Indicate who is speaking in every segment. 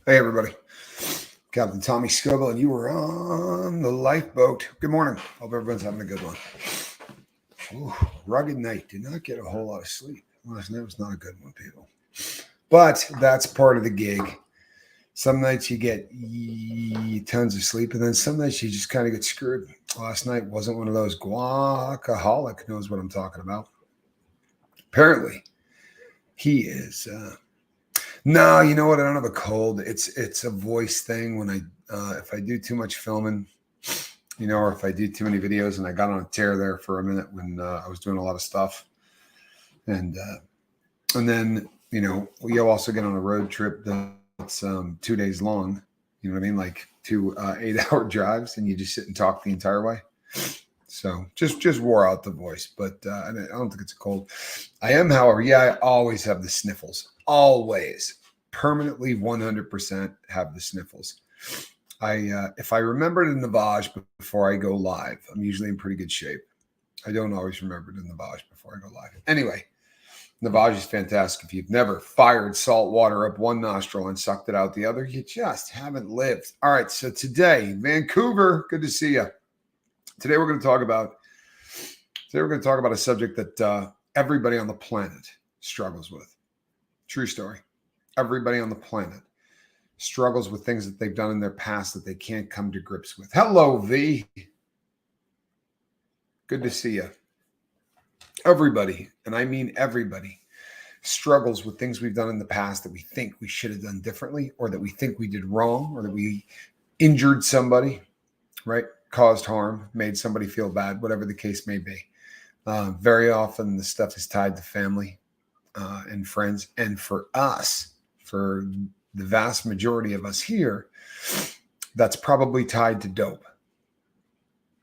Speaker 1: Hey, everybody. Captain Tommy Scoble, and you were on the lifeboat. Good morning. Hope everyone's having a good one. Ooh, rugged night. Did not get a whole lot of sleep. Last night was not a good one, people. But that's part of the gig. Some nights you get tons of sleep, and then some nights you just kind of get screwed. Last night wasn't one of those. Guacaholic knows what I'm talking about. Apparently, he is. No, you know what? I don't have a cold. It's a voice thing. When if I do too much filming, or if I do too many videos, and I got on a tear there for a minute when I was doing a lot of stuff, and then we also get on a road trip that's 2 days long. You know what I mean? Like 2 8-hour drives, and you just sit and talk the entire way. So just wore out the voice, but I don't think it's a cold. I am, however, I always have the sniffles. Always, permanently, 100% have the sniffles. If I remember it in the Vaj before I go live, I'm usually in pretty good shape. I don't always remember it in the Vaj before I go live. Anyway, the Vaj is fantastic. If you've never fired salt water up one nostril and sucked it out the other, you just haven't lived. All right, so today, Vancouver, good to see you. Today we're going to talk about a subject that everybody on the planet struggles with. True story. Everybody on the planet struggles with things that they've done in their past that they can't come to grips with. Hello, V. Good to see you. Everybody, and I mean everybody, struggles with things we've done in the past that we think we should have done differently, or that we think we did wrong, or that we injured somebody, right? Caused harm, made somebody feel bad, whatever the case may be. Very often the stuff is tied to family and friends. And for us, for the vast majority of us here, that's probably tied to dope.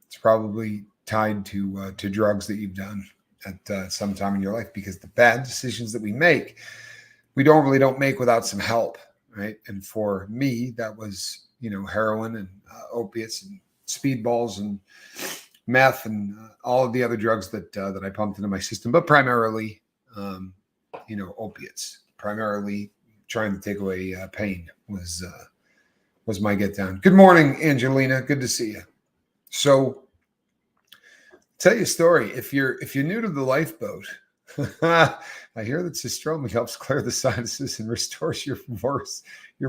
Speaker 1: It's probably tied to drugs that you've done at some time in your life, because the bad decisions that we make, we don't make without some help, right? And for me, that was, heroin and opiates and speedballs and meth and all of the other drugs that I pumped into my system, but primarily, opiates. Primarily trying to take away pain was my get down. Good morning, Angelina. Good to see you. So, tell you a story. If you're new to the lifeboat, I hear that Sistromi helps clear the sinuses and restores your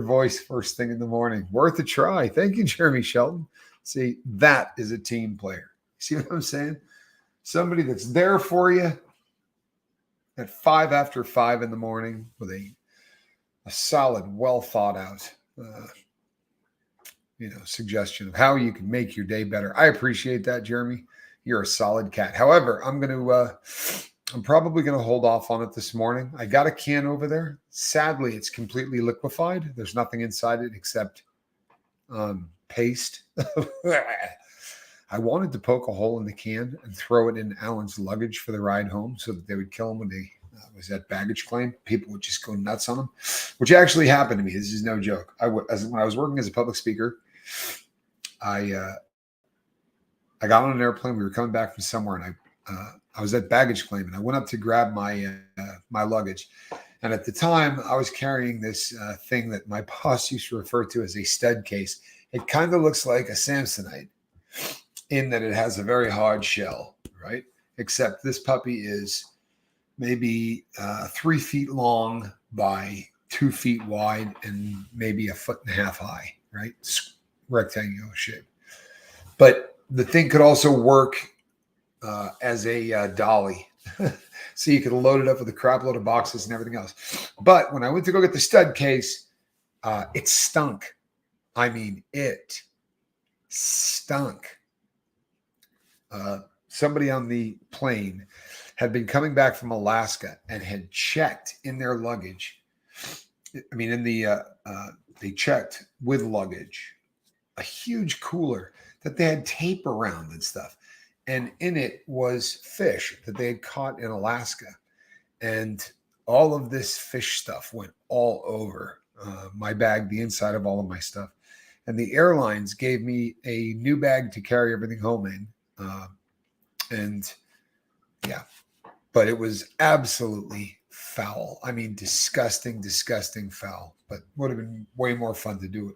Speaker 1: voice first thing in the morning. Worth a try. Thank you, Jeremy Shelton. See, that is a team player. See what I'm saying? Somebody that's there for you at 5 after 5 in the morning with a solid, well thought out, suggestion of how you can make your day better. I appreciate that, Jeremy. You're a solid cat. However, I'm probably going to hold off on it this morning. I got a can over there. Sadly, it's completely liquefied. There's nothing inside it except paste. I wanted to poke a hole in the can and throw it in Alan's luggage for the ride home so that they would kill him when they was at baggage claim. People would just go nuts on him, which actually happened to me. This is no joke. When I was working as a public speaker, I got on an airplane. We were coming back from somewhere, and I was at baggage claim, and I went up to grab my luggage. And at the time, I was carrying this thing that my boss used to refer to as a stud case. It kind of looks like a Samsonite in that it has a very hard shell, right? Except this puppy is maybe 3 feet long by 2 feet wide and maybe 1.5 feet high, right? It's rectangular shape. But the thing could also work as a dolly. So you could load it up with a crap load of boxes and everything else. But when I went to go get the stud case, it stunk. I mean, it stunk. Somebody on the plane had been coming back from Alaska and had checked in their luggage. I mean, they checked with luggage a huge cooler that they had tape around and stuff. And in it was fish that they had caught in Alaska. And all of this fish stuff went all over my bag, the inside of all of my stuff. And the airlines gave me a new bag to carry everything home in. But it was absolutely foul. I mean, disgusting, disgusting foul. But would have been way more fun to do it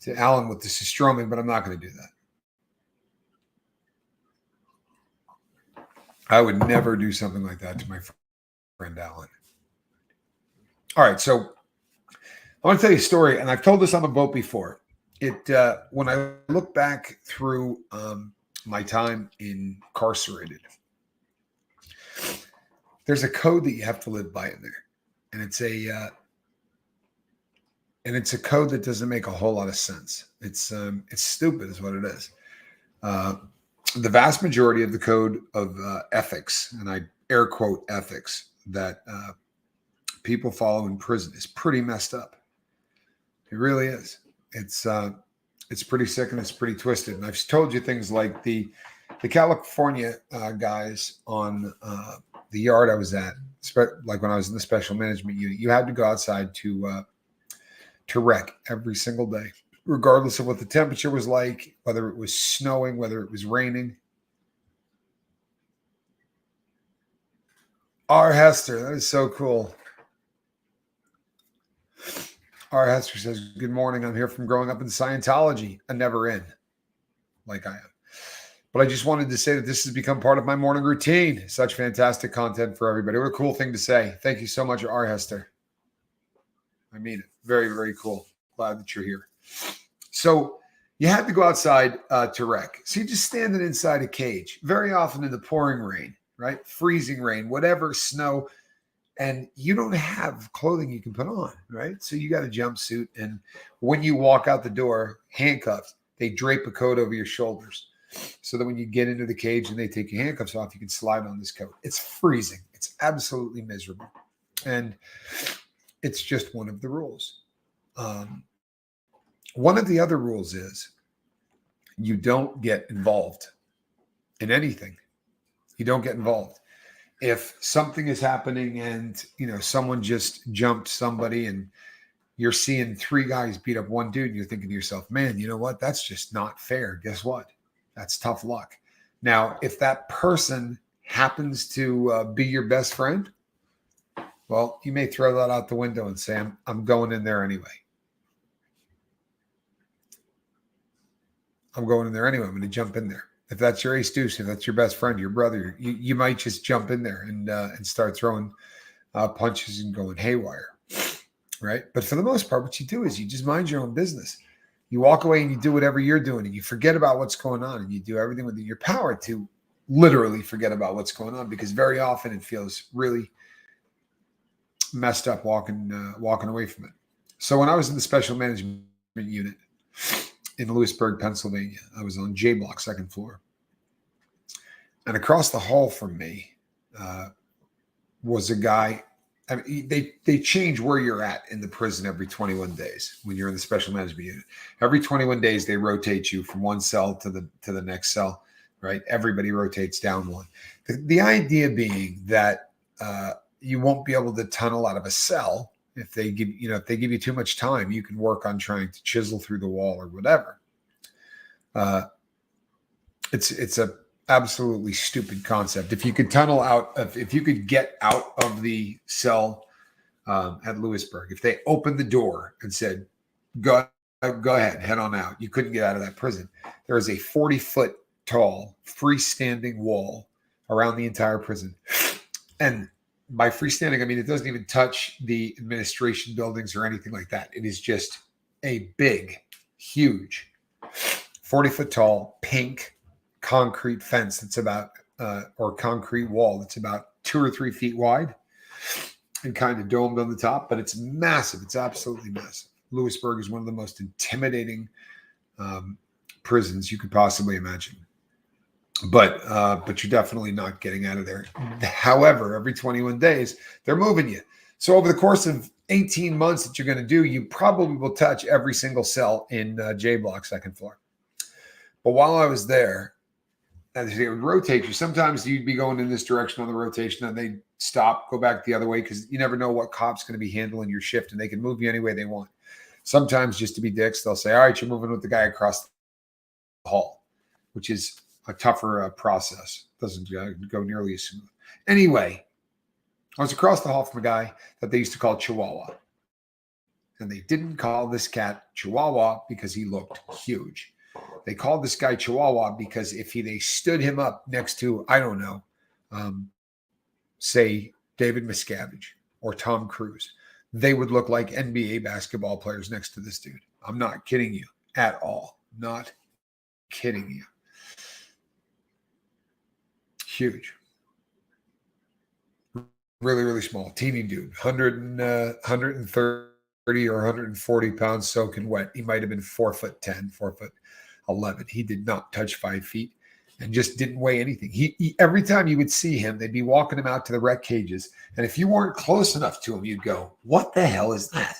Speaker 1: to Alan with the Sistroming, but I'm not going to do that. I would never do something like that to my friend Alan. All right, so I want to tell you a story, and I've told this on the boat before. When I look back through my time incarcerated, there's a code that you have to live by in there, and it's a code that doesn't make a whole lot of sense. It's stupid, is what it is. The vast majority of the code of ethics, and I air quote ethics, that people follow in prison is pretty messed up. It really is. It's pretty sick and it's pretty twisted. And I've told you things like the California guys on the yard I was at, like when I was in the special management unit, you had to go outside to wreck every single day, regardless of what the temperature was like, whether it was snowing, whether it was raining. R. Hester, that is so cool. R. Hester says, good morning. I'm here from growing up in Scientology, a never in, like I am. But I just wanted to say that this has become part of my morning routine. Such fantastic content for everybody. What a cool thing to say. Thank you so much, R. Hester. I mean it. Very, very cool. Glad that you're here. So you had to go outside to wreck. So you're just standing inside a cage, very often in the pouring rain, right? Freezing rain, whatever, snow. And you don't have clothing you can put on, right? So you got a jumpsuit. And when you walk out the door, handcuffed, they drape a coat over your shoulders so that when you get into the cage and they take your handcuffs off, you can slide on this coat. It's freezing. It's absolutely miserable. And it's just one of the rules. One of the other rules is you don't get involved in anything. You don't get involved. If something is happening and, someone just jumped somebody and you're seeing 3 guys beat up one dude and you're thinking to yourself, man, you know what? That's just not fair. Guess what? That's tough luck. Now, if that person happens to be your best friend, well, you may throw that out the window and say, I'm going in there anyway. I'm going in there anyway. I'm going to jump in there. If that's your ace deuce, if that's your best friend, your brother, you might just jump in there and start throwing punches and going haywire, right? But for the most part, what you do is you just mind your own business. You walk away and you do whatever you're doing and you forget about what's going on and you do everything within your power to literally forget about what's going on, because very often it feels really messed up walking away from it. So when I was in the special management unit in Lewisburg, Pennsylvania, I was on J block, 2nd floor. And across the hall from me was a guy. I mean, they change where you're at in the prison every 21 days when you're in the special management unit. Every 21 days, they rotate you from one cell to the next cell, right? Everybody rotates down one. The idea being that you won't be able to tunnel out of a cell. If they give you too much time, you can work on trying to chisel through the wall or whatever. It's a absolutely stupid concept. If you could if you could get out of the cell at Lewisburg, if they opened the door and said, go ahead, head on out, you couldn't get out of that prison. There is a 40-foot tall freestanding wall around the entire prison. And by freestanding, I mean, it doesn't even touch the administration buildings or anything like that. It is just a big, huge 40-foot tall, pink concrete fence that's about, or concrete wall that's about 2 or 3 feet wide and kind of domed on the top, but it's massive. It's absolutely massive. Lewisburg is one of the most intimidating prisons you could possibly imagine. But you're definitely not getting out of there. However, every 21 days, they're moving you. So over the course of 18 months that you're going to do, you probably will touch every single cell in J block, 2nd floor. But while I was there, as they would rotate you, sometimes you'd be going in this direction on the rotation and they'd stop, go back the other way, because you never know what cop's going to be handling your shift and they can move you any way they want. Sometimes, just to be dicks, they'll say, all right, you're moving with the guy across the hall, which is a tougher process. Doesn't go nearly as smooth. Anyway, I was across the hall from a guy that they used to call Chihuahua. And they didn't call this cat Chihuahua because he looked huge. They called this guy Chihuahua because if they stood him up next to, I don't know, say David Miscavige or Tom Cruise, they would look like NBA basketball players next to this dude. I'm not kidding you at all. Not kidding you. Huge. Really, really small. Teeny dude. 130 or 140 pounds soaking wet. He might have been 4'10", 4'11". He did not touch 5 feet and just didn't weigh anything. He every time you would see him, they'd be walking him out to the rec cages. And if you weren't close enough to him, you'd go, what the hell is that?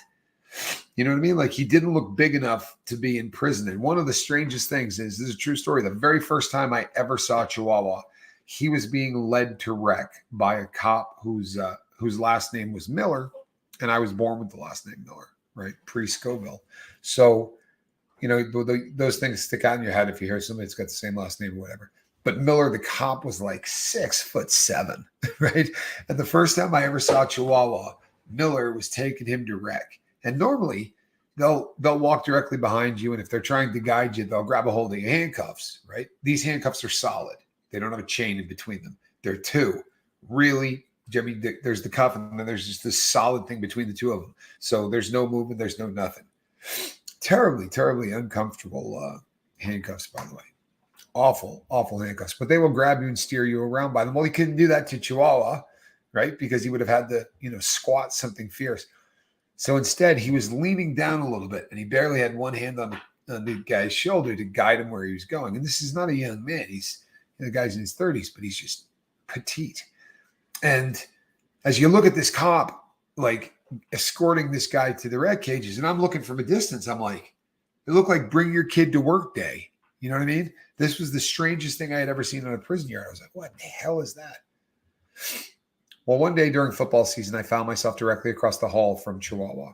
Speaker 1: You know what I mean? Like he didn't look big enough to be in prison. And one of the strangest things is, this is a true story, the very first time I ever saw Chihuahua, he was being led to rec by a cop whose last name was Miller. And I was born with the last name Miller, right? Pre-Scoville. So, you know, those things stick out in your head if you hear somebody that's got the same last name or whatever. But Miller, the cop, was like 6'7", right? And the first time I ever saw Chihuahua, Miller was taking him to rec. And normally they'll walk directly behind you. And if they're trying to guide you, they'll grab a hold of your handcuffs, right? These handcuffs are solid. They don't have a chain in between them. They're two. Really, Jimmy, there's the cuff and then there's just this solid thing between the two of them. So there's no movement. There's no nothing. Terribly, terribly uncomfortable handcuffs, by the way. Awful, awful handcuffs. But they will grab you and steer you around by them. Well, he couldn't do that to Chihuahua, right? Because he would have had to, squat something fierce. So instead, he was leaning down a little bit, and he barely had one hand on the guy's shoulder to guide him where he was going. And this is not a young man. The guy's in his 30s, but he's just petite. And as you look at this cop, like escorting this guy to the rec cages, and I'm looking from a distance, I'm like, it looked like bring your kid to work day. You know what I mean? This was the strangest thing I had ever seen on a prison yard. I was like, what the hell is that? Well, one day during football season, I found myself directly across the hall from Chihuahua.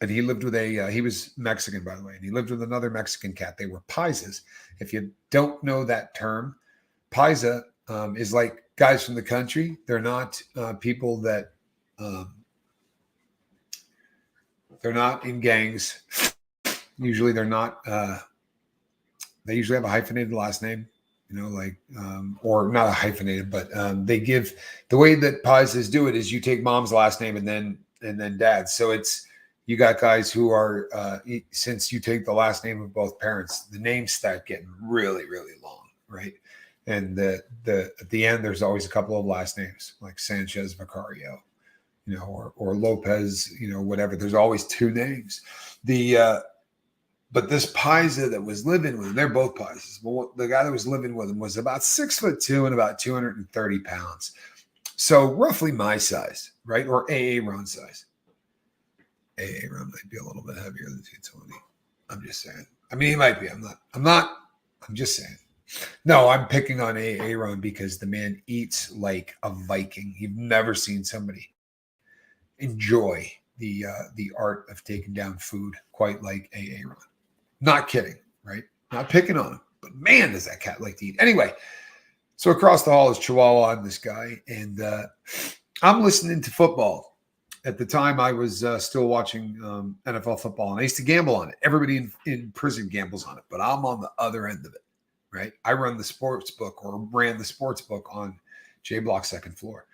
Speaker 1: And he lived with he was Mexican, by the way, and he lived with another Mexican cat. They were paisas. If you don't know that term, paisa is like guys from the country. They're not people that, they're not in gangs. Usually they're not, they usually have a hyphenated last name. Or not a hyphenated, but they give the way that paisas do it is you take mom's last name and then dad's. So you got guys who are since you take the last name of both parents, the names start getting really, really long, right? And at the end, there's always a couple of last names like Sanchez Vicario, or Lopez, whatever. There's always two names. But this paisa that was living with him, they're both paisas. But the guy that was living with him was about 6'2" and about 230 pounds. So roughly my size, right? Or AA Ron size. AA Ron might be a little bit heavier than 220. I'm just saying. I mean, he might be. I'm just saying. No, I'm picking on AA Ron because the man eats like a Viking. You've never seen somebody enjoy the art of taking down food quite like AA Ron. Not kidding, right? Not picking on him, but man, does that cat like to eat. Anyway, so across the hall is Chihuahua and this guy, and I'm listening to football. At the time, I was still watching NFL football, and I used to gamble on it. Everybody in prison gambles on it, but I'm on the other end of it, right? I ran the sports book on J Block second floor.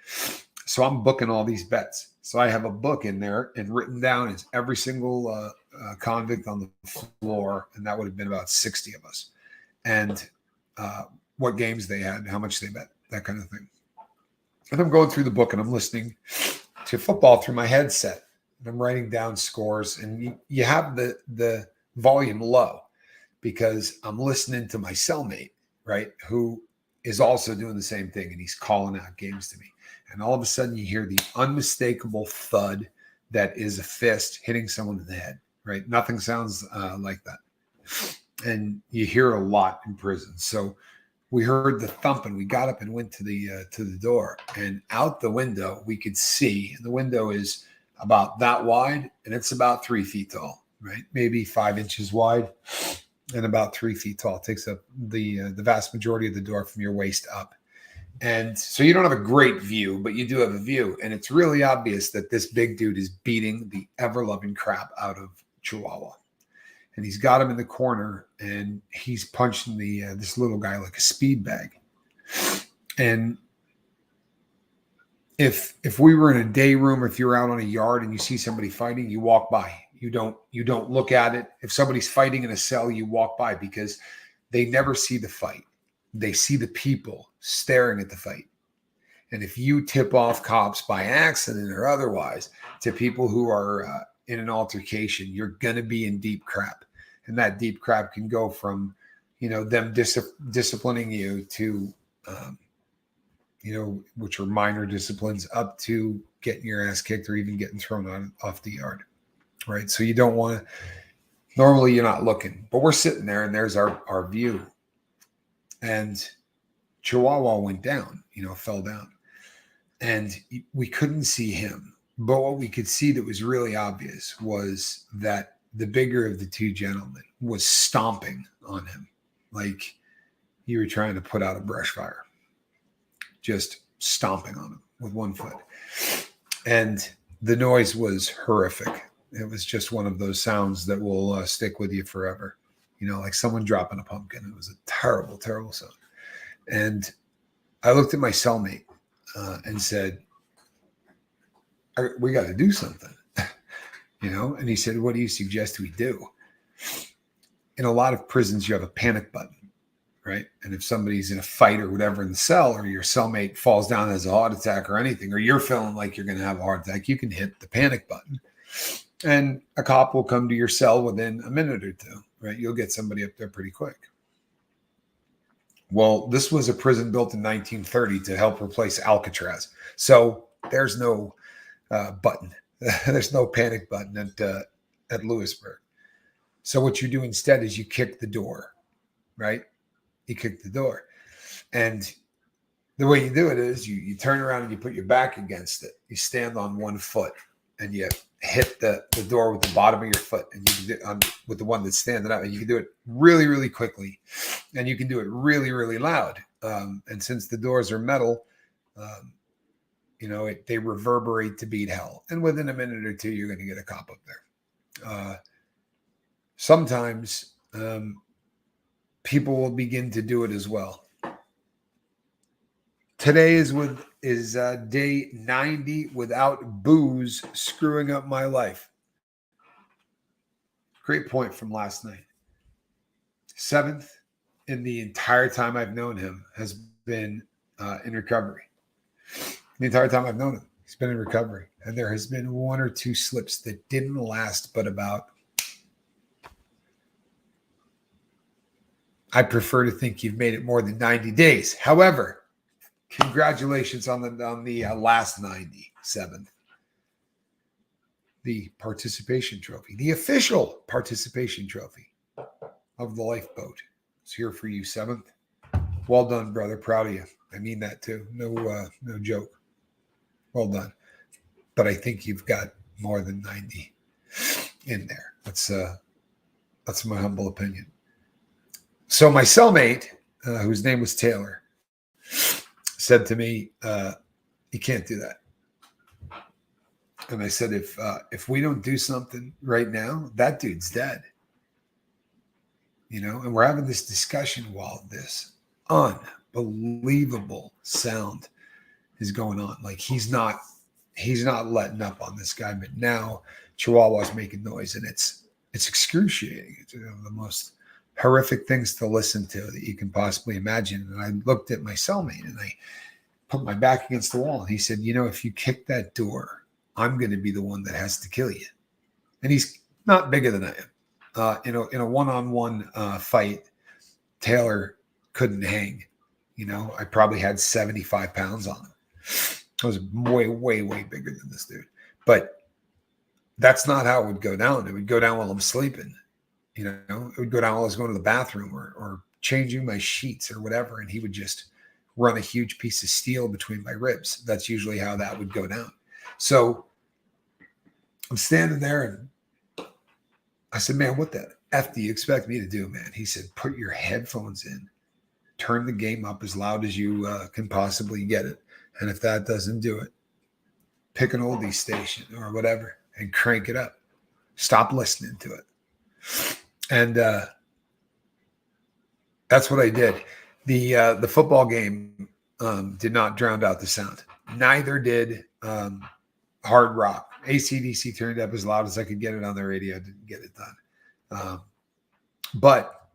Speaker 1: So I'm booking all these bets. So I have a book in there, and written down is every single convict on the floor, and that would have been about 60 of us, and what games they had, how much they bet, that kind of thing. And I'm going through the book, and I'm listening to football through my headset, and I'm writing down scores, and you have the volume low because I'm listening to my cellmate, right, who is also doing the same thing, and he's calling out games to me. And all of a sudden you hear the unmistakable thud that is a fist hitting someone in the head, right? Nothing sounds like that. And you hear a lot in prison. So we heard the thump, and we got up and went to the door, and out the window we could see, and the window is about that wide, and it's about 3 feet tall, right? Maybe 5 inches wide and about 3 feet tall. It takes up the vast majority of the door from your waist up. And so you don't have a great view, but you do have a view. And it's really obvious that this big dude is beating the ever-loving crap out of Chihuahua. And he's got him in the corner, and he's punching this little guy like a speed bag. And if we were in a day room, if you're out on a yard and you see somebody fighting, you walk by. You don't look at it. If somebody's fighting in a cell, you walk by, because they never see the fight. They see the people staring at the fight. And if you tip off cops by accident or otherwise to people who are in an altercation, you're going to be in deep crap. And that deep crap can go from, them disciplining you to, which are minor disciplines, up to getting your ass kicked or even getting thrown off the yard. Right. So you don't want to, normally you're not looking, but we're sitting there and there's our view. And Chihuahua went down, fell down. And we couldn't see him. But what we could see that was really obvious was that the bigger of the two gentlemen was stomping on him like you were trying to put out a brush fire. Just stomping on him with one foot. And the noise was horrific. It was just one of those sounds that will stick with you forever. Like someone dropping a pumpkin. It was a terrible, terrible sound. And I looked at my cellmate and said, we got to do something, And he said, what do you suggest we do? In a lot of prisons, you have a panic button, right? And if somebody's in a fight or whatever in the cell, or your cellmate falls down as a heart attack or anything, or you're feeling like you're going to have a heart attack, you can hit the panic button. And a cop will come to your cell within a minute or two, right? You'll get somebody up there pretty quick. Well, this was a prison built in 1930 to help replace Alcatraz. So there's no button. There's no panic button at Lewisburg. So what you do instead is you kick the door, right? You kick the door. And the way you do it is you turn around and you put your back against it. You stand on one foot and you hit the door with the bottom of your foot, and you can do it with the one that's standing up, and you can do it really, really quickly, and you can do it really, really loud. And since the doors are metal, they reverberate to beat hell. And within a minute or two, you're going to get a cop up there. Sometimes people will begin to do it as well. Today is day 90 without booze screwing up my life. Great point from last night. 7th in the entire time I've known him has been in recovery. The entire time I've known him, he's been in recovery. And there has been one or two slips that didn't last but about, I prefer to think you've made it more than 90 days. However, congratulations on the last 97th. The participation trophy, the official participation trophy of the lifeboat. It's here for you, 7th. Well done, brother. Proud of you. I mean that too. No joke. Well done. But I think you've got more than 90 in there. That's my humble opinion. So my cellmate, whose name was Taylor, said to me, "You can't do that." And I said, if we don't do something right now, that dude's dead. And we're having this discussion while this unbelievable sound is going on. Like he's not letting up on this guy, but now Chihuahua's making noise, and it's excruciating. It's one of the most horrific things to listen to that you can possibly imagine. And I looked at my cellmate and I put my back against the wall, and he said, if you kick that door, I'm going to be the one that has to kill you. And he's not bigger than I am. In a one-on-one fight, Taylor couldn't hang. I probably had 75 pounds on him. I was way, way, way bigger than this dude. But that's not how it would go down. It would go down while I'm sleeping. It would go down while I was going to the bathroom or changing my sheets or whatever. And he would just run a huge piece of steel between my ribs. That's usually how that would go down. So I'm standing there and I said, "Man, what the F do you expect me to do, man?" He said, "Put your headphones in turn the game up as loud as you can possibly get it. And if that doesn't do it, pick an oldie station or whatever and crank it up. Stop listening to it. And that's what I did. The football game did not drown out the sound. Neither did hard rock. AC/DC turned up as loud as I could get it on the radio. I didn't get it done. But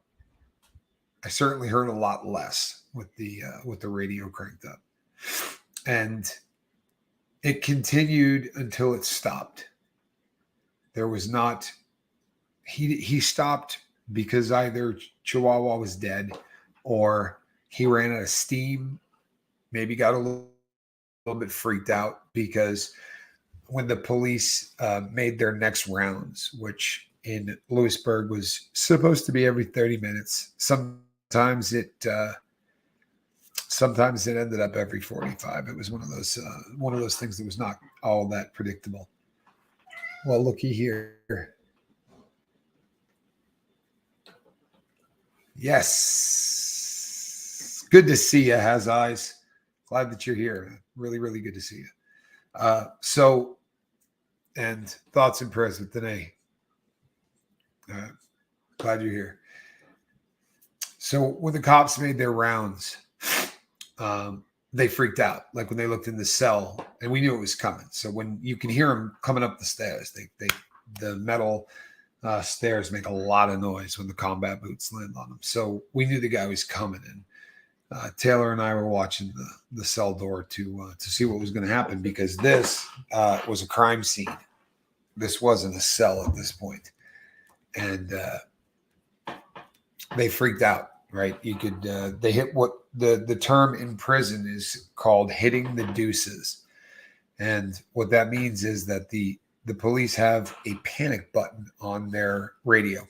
Speaker 1: I certainly heard a lot less with the radio cranked up. And it continued until it stopped. There was not, he stopped because either Chihuahua was dead or he ran out of steam, maybe got a little bit freaked out because when the police made their next rounds, which in Lewisburg was supposed to be every 30 minutes, sometimes it ended up every 45. It was one of those things that was not all that predictable. Well, looky here. Yes. Good to see you, Has Eyes. Glad that you're here. Really, really good to see you. And thoughts and prayers with Danae. Glad you're here. So when the cops made their rounds, they freaked out. Like when they looked in the cell, and we knew it was coming. So when you can hear them coming up the stairs, the metal stairs make a lot of noise when the combat boots land on them. So we knew the guy was coming, and Taylor and I were watching the cell door to see what was going to happen, because this was a crime scene. This wasn't a cell at this point, and they freaked out. Right? You could they hit what the term in prison is called hitting the deuces, and what that means is that the police have a panic button on their radio,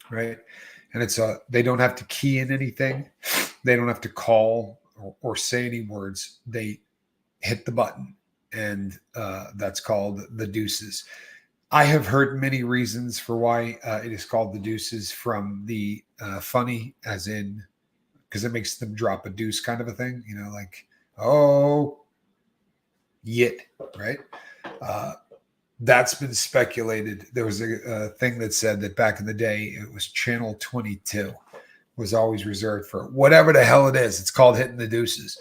Speaker 1: right? And it's they don't have to key in anything, they don't have to call or say any words. They hit the button, and that's called the deuces. I have heard many reasons for why it is called the deuces, from the funny, as in, because it makes them drop a deuce kind of a thing, like, oh, yit, right? That's been speculated. There was a thing that said that back in the day, it was channel 22 was always reserved for whatever the hell it is. It's called hitting the deuces.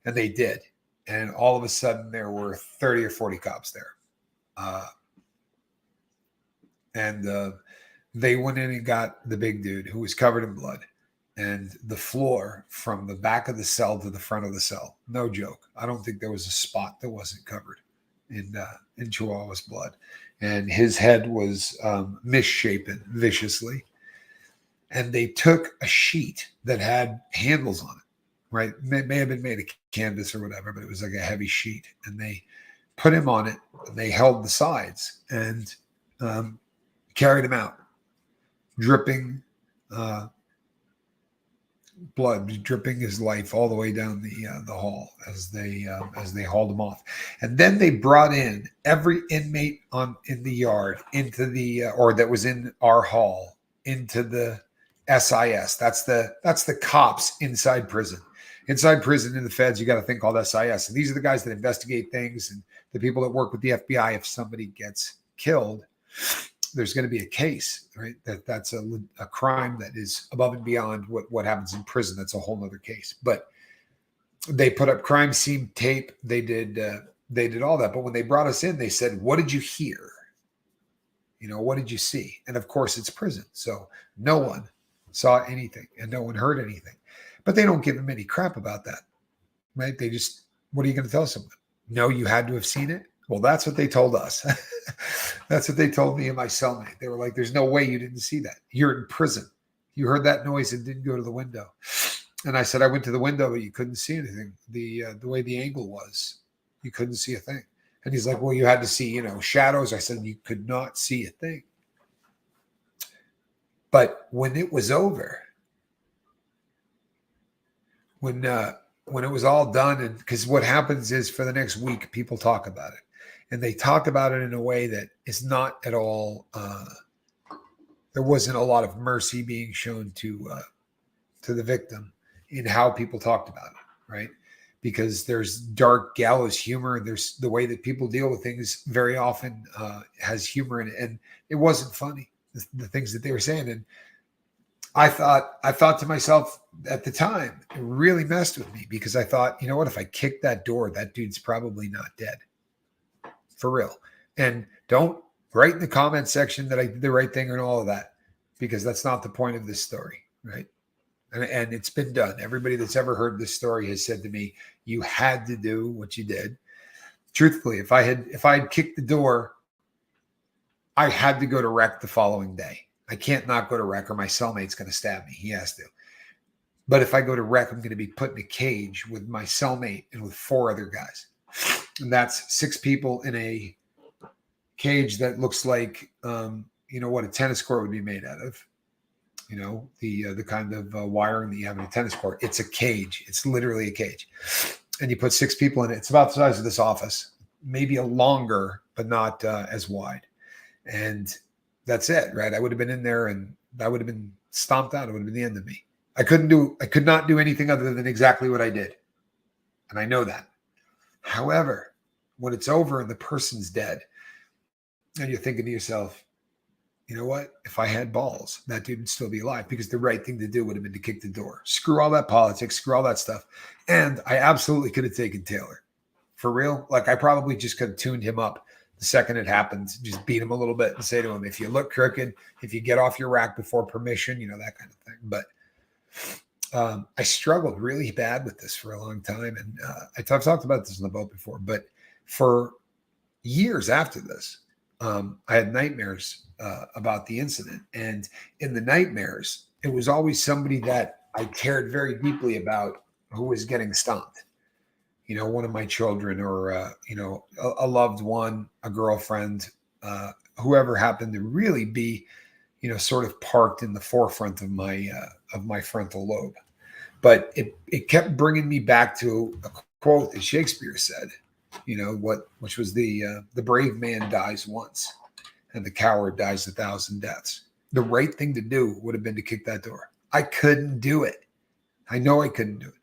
Speaker 1: And they did. And all of a sudden there were 30 or 40 cops there. And they went in and got the big dude who was covered in blood, and the floor from the back of the cell to the front of the cell. No joke. I don't think there was a spot that wasn't covered in Chihuahua's blood. And his head was misshapen viciously. And they took a sheet that had handles on it, right? May have been made of canvas or whatever, but it was like a heavy sheet. And they put him on it. And they held the sides and carried him out, dripping blood, dripping his life all the way down the hall as they hauled him off. And then they brought in every inmate in the yard into the or that was in our hall into the SIS. That's the cops inside prison. Inside prison in the feds, you got a thing called SIS. And these are the guys that investigate things, and the people that work with the FBI. If somebody gets killed, there's going to be a case, right? That's a crime that is above and beyond what happens in prison. That's a whole nother case. But they put up crime scene tape. They did all that. But when they brought us in, they said, "What did you hear? What did you see?" And of course, it's prison, so no one saw anything and no one heard anything. But they don't give them any crap about that, right? They just, what are you going to tell someone? No, you had to have seen it. Well, that's what they told us. That's what they told me and my cellmate. They were like, "There's no way you didn't see that. You're in prison. You heard that noise and didn't go to the window." And I said, "I went to the window, but you couldn't see anything. The way the angle was, you couldn't see a thing." And he's like, "Well, you had to see, shadows." I said, "You could not see a thing." But when it was over, when it was all done, and because what happens is for the next week, people talk about it. And they talk about it in a way that is not at all, there wasn't a lot of mercy being shown to the victim in how people talked about it, right? Because there's dark gallows humor, and there's the way that people deal with things very often has humor in it, and it wasn't funny, the things that they were saying. And I thought to myself at the time, it really messed with me, because I thought, you know what, if I kick that door, that dude's probably not dead, for real. And don't write in the comment section that I did the right thing and all of that, because that's not the point of this story, right? And it's been done. Everybody that's ever heard this story has said to me, you had to do what you did. Truthfully, if I had kicked the door, I had to go to rec the following day. I can't not go to rec, or my cellmate's going to stab me. He has to. But if I go to rec, I'm going to be put in a cage with my cellmate and with 4 other guys. And that's 6 people in a cage that looks like, what a tennis court would be made out of. The kind of wiring that you have in a tennis court. It's a cage. It's literally a cage. And you put 6 people in it. It's about the size of this office, maybe a longer, but not as wide. And that's it, right? I would have been in there, and I would have been stomped out. It would have been the end of me. I could not do anything other than exactly what I did. And I know that. However, when it's over and the person's dead, and you're thinking to yourself, you know what? If I had balls, that dude would still be alive, because the right thing to do would have been to kick the door. Screw all that politics, screw all that stuff. And I absolutely could have taken Taylor. For real. Like, I probably just could have tuned him up the second it happened, just beat him a little bit and say to him, if you look crooked, if you get off your rack before permission, that kind of thing. But I struggled really bad with this for a long time. And I've talked about this on the boat before, but for years after this, I had nightmares about the incident. And in the nightmares, it was always somebody that I cared very deeply about who was getting stomped. One of my children, or, a loved one, a girlfriend, whoever happened to really be, sort of parked in the forefront of my frontal lobe. But it kept bringing me back to a quote that Shakespeare said, which was the brave man dies once and the coward dies 1,000 deaths. The right thing to do would have been to kick that door. I couldn't do it. I know I couldn't do it.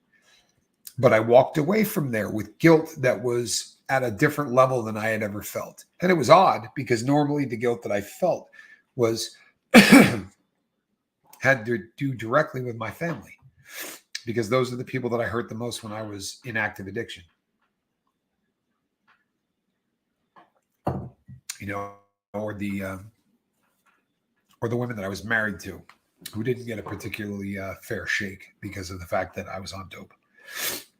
Speaker 1: But I walked away from there with guilt that was at a different level than I had ever felt. And it was odd, because normally the guilt that I felt was had to do directly with my family, because those are the people that I hurt the most when I was in active addiction. Or the women that I was married to, who didn't get a particularly fair shake because of the fact that I was on dope.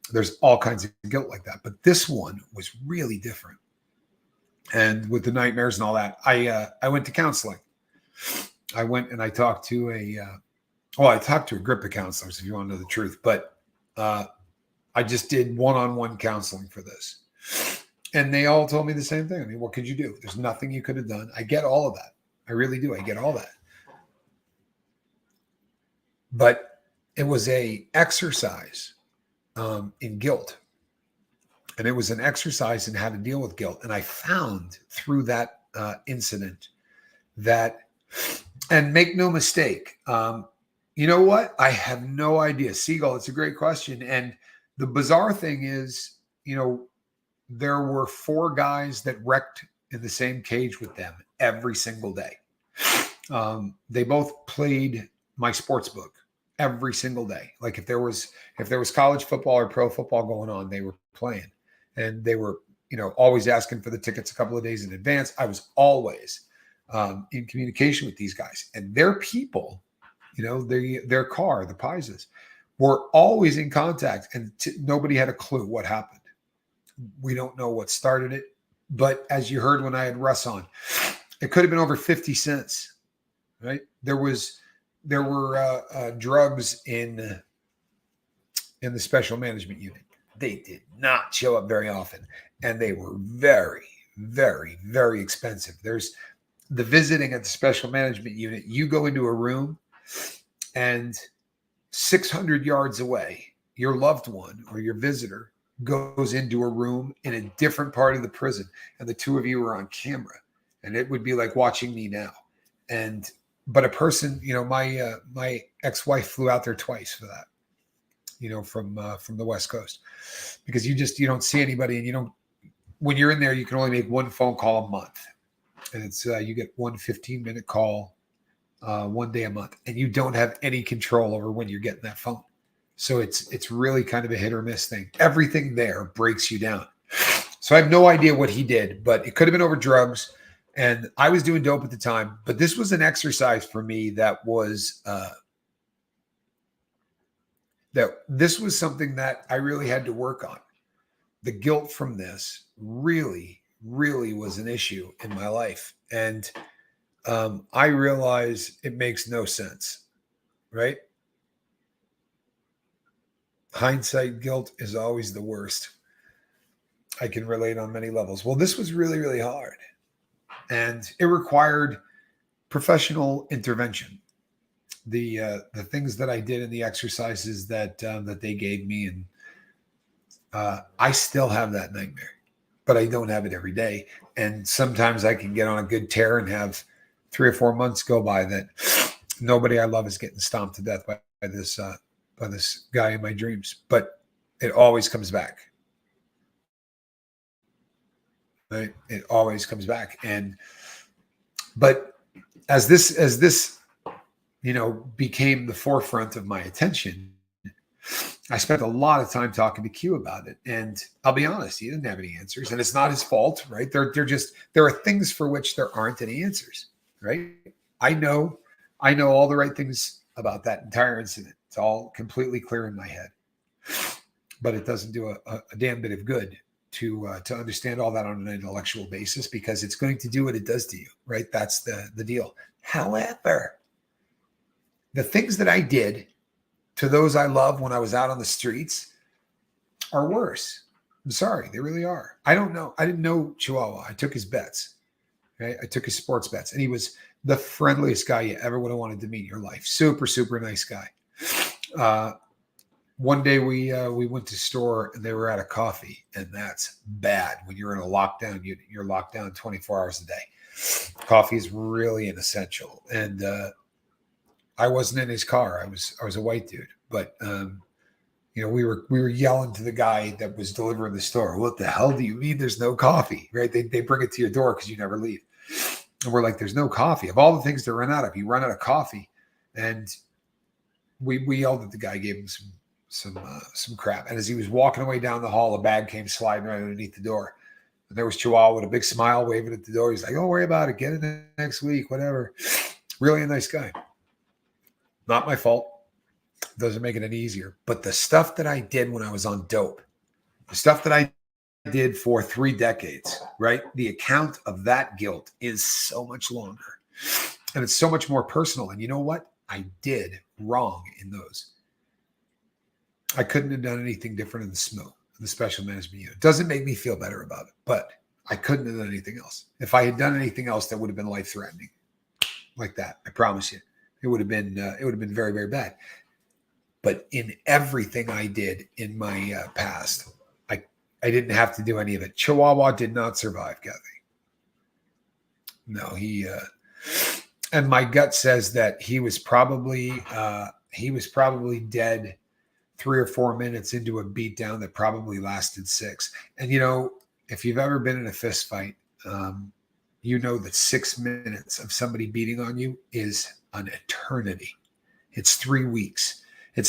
Speaker 1: There's all kinds of guilt like that, but this one was really different. And with the nightmares and all that, I went to counseling. I went and I talked to I talked to a group of counselors, if you want to know the truth, but I just did one-on-one counseling for this. And they all told me the same thing. I mean, what could you do? There's nothing you could have done. I get all of that. I really do. I get all that. But it was a exercise in guilt. And it was an exercise in how to deal with guilt. And I found through that incident that, and make no mistake, you know what? I have no idea. Seagull, it's a great question. And the bizarre thing is, there were 4 guys that wrecked in the same cage with them every single day. They both played my sports book every single day. Like if there was college football or pro football going on, they were playing, and they were, always asking for the tickets a couple of days in advance. I was always in communication with these guys, and their people, their car, the Pises, were always in contact, and nobody had a clue what happened. We don't know what started it, but as you heard when I had Russ on, it could have been over 50 cents, right? There were drugs in the special management unit. They did not show up very often, and they were very, very, very expensive. There's the visiting at the special management unit. You go into a room, and 600 yards away, your loved one or your visitor goes into a room in a different part of the prison, and the 2 of you are on camera, and it would be like watching me now. But a person, my ex-wife flew out there twice for that. from the West Coast, because you don't see anybody, and you don't. When you're in there, you can only make one phone call a month, and it's you get one 15-minute call one day a month, and you don't have any control over when you're getting that phone. So it's really kind of a hit or miss thing. Everything there breaks you down. So I have no idea what he did, but it could have been over drugs. And I was doing dope at the time, but this was an exercise for me that was this was something that I really had to work on. The guilt from this really, really was an issue in my life. And I realize it makes no sense, right? Hindsight guilt is always the worst. I can relate on many levels. Well, this was really, really hard. And it required professional intervention. The things that I did and the exercises that they gave me, and I still have that nightmare, but I don't have it every day. And sometimes I can get on a good tear and have 3 or 4 months go by that nobody I love is getting stomped to death by this guy in my dreams. But it always comes back. Right? It always comes back. But as this became the forefront of my attention, I spent a lot of time talking to Q about it. And I'll be honest, he didn't have any answers, and it's not his fault, right? There are things for which there aren't any answers, right? I know all the right things about that entire incident. It's all completely clear in my head, but it doesn't do a damn bit of good to understand all that on an intellectual basis, because it's going to do what it does to you, right? That's the deal. However, the things that I did to those I love when I was out on the streets are worse. I'm sorry, they really are. I don't know. I didn't know Chihuahua. I took his bets. Right? I took his sports bets, and he was the friendliest guy you ever would have wanted to meet in your life. Super, super nice guy. One day we went to store, and they were out of coffee, and that's bad when you're in a lockdown. You're locked down 24 hours a day. Coffee is really an essential, and I wasn't in his car. I was a white dude, but we were yelling to the guy that was delivering the store. What the hell do you mean there's no coffee? Right? They bring it to your door because you never leave. And we're like, there's no coffee. Of all the things to run out of, you run out of coffee. And we yelled at the guy, gave him some crap. And as he was walking away down the hall, a bag came sliding right underneath the door. And there was Chihuahua with a big smile waving at the door. He's like, don't worry about it. Get it next week, whatever. Really a nice guy. Not my fault. Doesn't make it any easier. But the stuff that I did when I was on dope, the stuff that I did for 3 decades, right? The account of that guilt is so much longer, and it's so much more personal. And you know what? I did wrong in those. I couldn't have done anything different in the SMO, in the special management unit. It doesn't make me feel better about it, but I couldn't have done anything else. If I had done anything else, that would have been life-threatening, like that. I promise you, it would have been very, very bad. But in everything I did in my past, I didn't have to do any of it. Chihuahua did not survive, Kathy. No, and my gut says that he was probably dead 3 or 4 minutes into a beatdown that probably lasted 6. And if you've ever been in a fist fight, you know that 6 minutes of somebody beating on you is an eternity. It's 3 weeks. In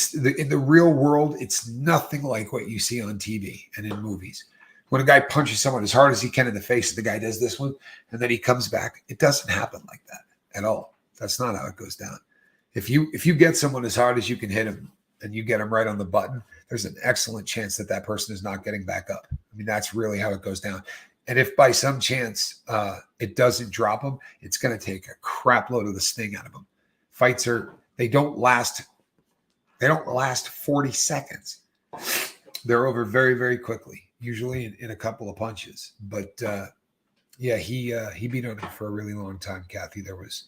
Speaker 1: the real world, it's nothing like what you see on TV and in movies. When a guy punches someone as hard as he can in the face, the guy does this one, and then he comes back. It doesn't happen like that at all. That's not how it goes down. If you get someone as hard as you can hit him, and you get him right on the button, there's an excellent chance that person is not getting back up. I mean, that's really how it goes down. And if by some chance it doesn't drop him, it's going to take a crap load of the sting out of him. Fights they don't last 40 seconds. They're over very, very quickly, usually in a couple of punches. But he beat on him for a really long time, Kathy. There was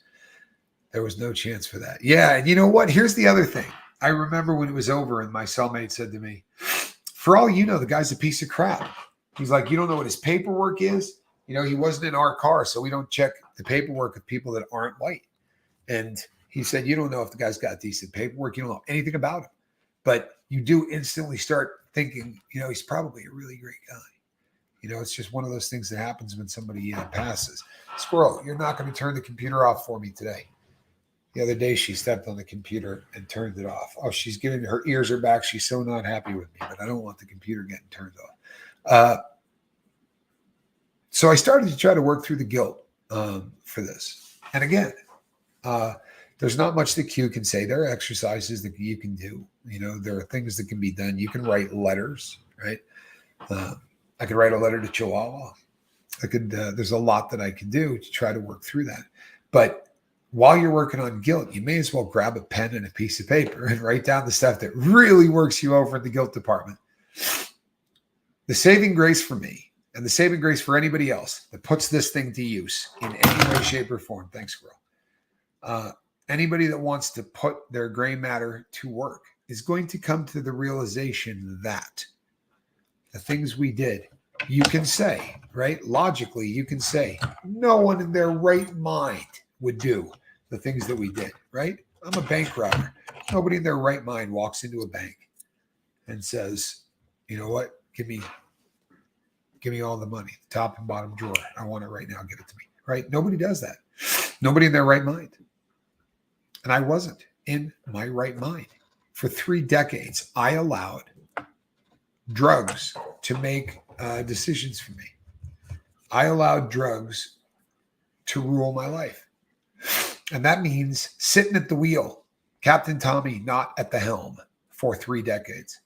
Speaker 1: no chance for that. Yeah, and you know what? Here's the other thing. I remember when it was over and my cellmate said to me, for all you know, the guy's a piece of crap. He's like, you don't know what his paperwork is? He wasn't in our car, so we don't check the paperwork of people that aren't white. And he said, you don't know if the guy's got decent paperwork. You don't know anything about him. But you do instantly start thinking, he's probably a really great guy. It's just one of those things that happens when somebody passes. Squirrel, you're not going to turn the computer off for me today. The other day, she stepped on the computer and turned it off. Oh, she's getting her ears are back. She's so not happy with me, but I don't want the computer getting turned off. So I started to try to work through the guilt for this. And again, there's not much that Q can say. There are exercises that you can do. There are things that can be done. You can write letters, right? I could write a letter to Chihuahua. There's a lot that I could do to try to work through that. But while you're working on guilt, you may as well grab a pen and a piece of paper and write down the stuff that really works you over in the guilt department. The saving grace for me and the saving grace for anybody else that puts this thing to use in any way, shape, or form. Thanks, Squirrel. Anybody that wants to put their gray matter to work is going to come to the realization that the things we did, you can say, right? Logically, you can say, no one in their right mind would do the things that we did, right? I'm a bank robber. Nobody in their right mind walks into a bank and says, you know what? Give me all the money, top and bottom drawer. I want it right now. Give it to me, right? Nobody does that. Nobody in their right mind. And I wasn't in my right mind. For 3 decades, I allowed drugs to make decisions for me. I allowed drugs to rule my life. And that means sitting at the wheel, Captain Tommy not at the helm for 3 decades.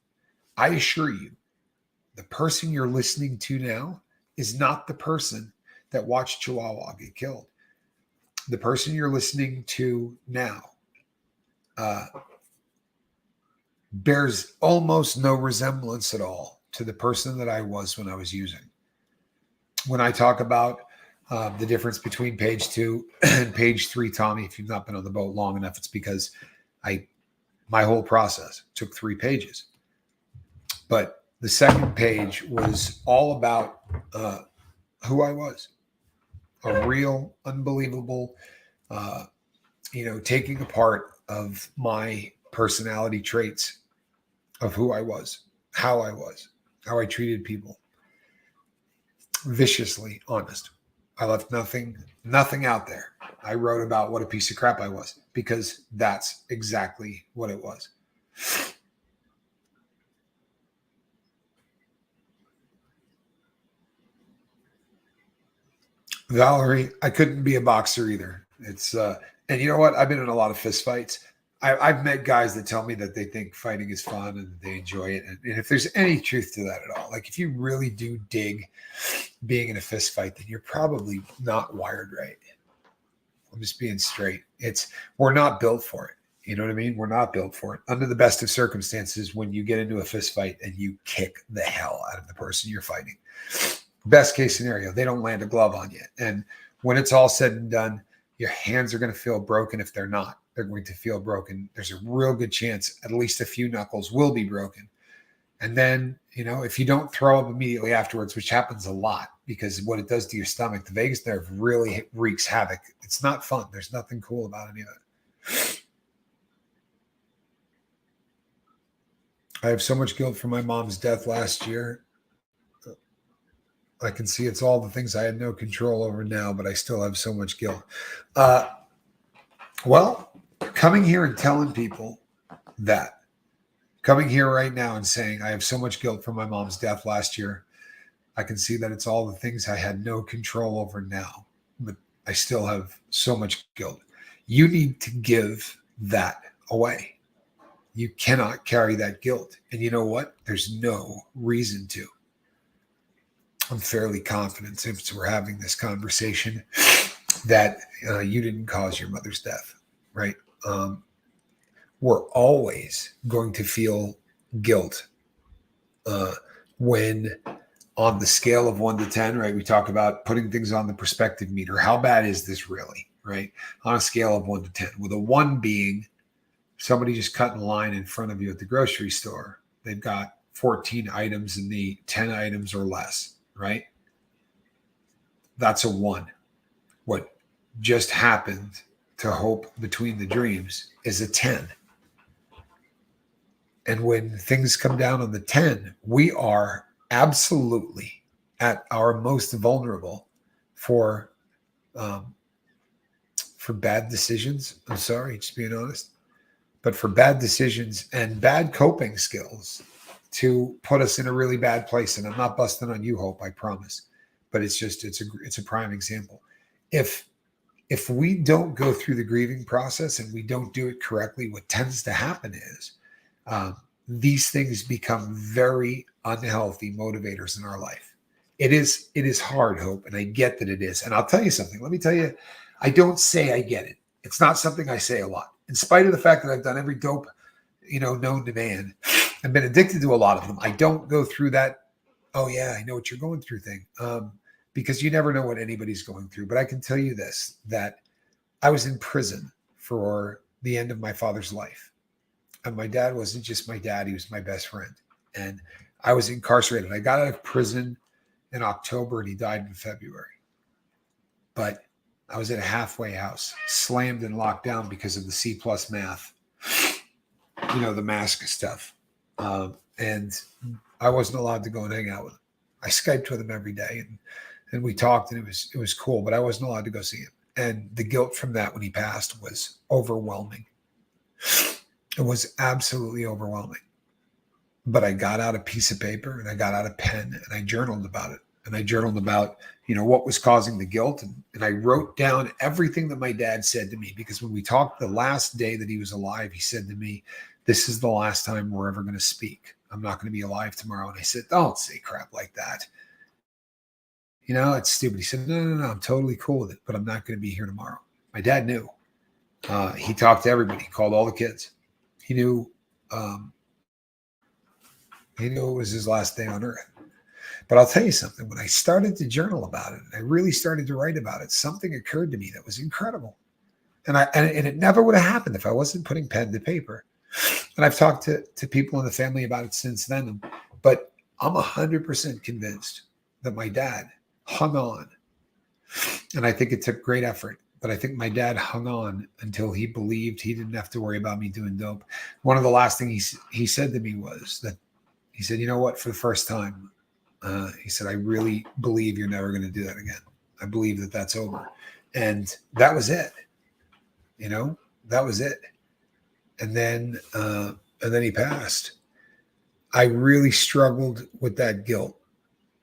Speaker 1: I assure you, the person you're listening to now is not the person that watched Chihuahua get killed. The person you're listening to now bears almost no resemblance at all to the person that I was when I was using. When I talk about the difference between page 2 and page 3, Tommy, if you've not been on the boat long enough, it's because my whole process took 3 pages. But the second page was all about who I was. A real, unbelievable, taking apart of my personality traits of who I was, how I treated people. Viciously honest. I left nothing out there. I wrote about what a piece of crap I was because that's exactly what it was. Valerie, I couldn't be a boxer either. It's and you know what? I've been in a lot of fist fights. I've met guys that tell me that they think fighting is fun and they enjoy it. And if there's any truth to that at all, like if you really do dig being in a fist fight, then you're probably not wired right. I'm just being straight. We're not built for it. You know what I mean? We're not built for it. Under the best of circumstances, when you get into a fist fight and you kick the hell out of the person you're fighting, best case scenario, they don't land a glove on you. And when it's all said and done, your hands are going to feel broken. If they're not, they're going to feel broken. There's a real good chance at least a few knuckles will be broken. And then, if you don't throw up immediately afterwards, which happens a lot because what it does to your stomach, the vagus nerve really wreaks havoc. It's not fun. There's nothing cool about any of it. I have so much guilt for my mom's death last year. I can see it's all the things I had no control over now, but I still have so much guilt. Well, coming here and telling people that, coming here right now and saying I have so much guilt for my mom's death last year, I can see that it's all the things I had no control over now, but I still have so much guilt. You need to give that away. You cannot carry that guilt. And you know what? There's no reason to. I'm fairly confident, since we're having this conversation, that you didn't cause your mother's death, right? We're always going to feel guilt when on the scale of 1 to 10, right? We talk about putting things on the perspective meter. How bad is this really, right? On a scale of 1 to 10, with a 1 being somebody just cutting a line in front of you at the grocery store. They've got 14 items and the 10 items or less, right? That's a 1. What just happened to Hope Between the Dreams is a 10. And when things come down on the 10, we are absolutely at our most vulnerable for bad decisions. I'm sorry, just being honest, but for bad decisions and bad coping skills to put us in a really bad place. And I'm not busting on you, Hope, I promise. But it's a prime example. If we don't go through the grieving process and we don't do it correctly, what tends to happen is these things become very unhealthy motivators in our life. It is hard, Hope, and I get that it is. And I'll tell you something. Let me tell you, I don't say I get it. It's not something I say a lot. In spite of the fact that I've done every dope, known to man, I've been addicted to a lot of them. I don't go through that, oh yeah, I know what you're going through thing. Because you never know what anybody's going through. But I can tell you this, that I was in prison for the end of my father's life. And my dad wasn't just my dad, he was my best friend. And I was incarcerated. I got out of prison in October and he died in February. But I was at a halfway house, slammed and locked down because of the C+ math, the mask stuff. And I wasn't allowed to go and hang out with him. I Skyped with him every day and we talked and it was cool, but I wasn't allowed to go see him. And the guilt from that when he passed was overwhelming. It was absolutely overwhelming. But I got out a piece of paper and I got out a pen and I journaled about it. And I journaled about, what was causing the guilt. And I wrote down everything that my dad said to me, because when we talked the last day that he was alive, he said to me, this is the last time we're ever going to speak. I'm not going to be alive tomorrow. And I said, don't say crap like that. It's stupid. He said, no, I'm totally cool with it, but I'm not going to be here tomorrow. My dad knew. He talked to everybody, called all the kids. He knew it was his last day on earth. But I'll tell you something. When I started to journal about it, I really started to write about it, something occurred to me that was incredible. And it never would have happened if I wasn't putting pen to paper. And I've talked to people in the family about it since then. But I'm 100% convinced that my dad hung on. And I think it took great effort. But I think my dad hung on until he believed he didn't have to worry about me doing dope. One of the last things he said to me was that he said, you know what, for the first time, he said, I really believe you're never going to do that again. I believe that that's over. And that was it. That was it. And then he passed. I really struggled with that guilt,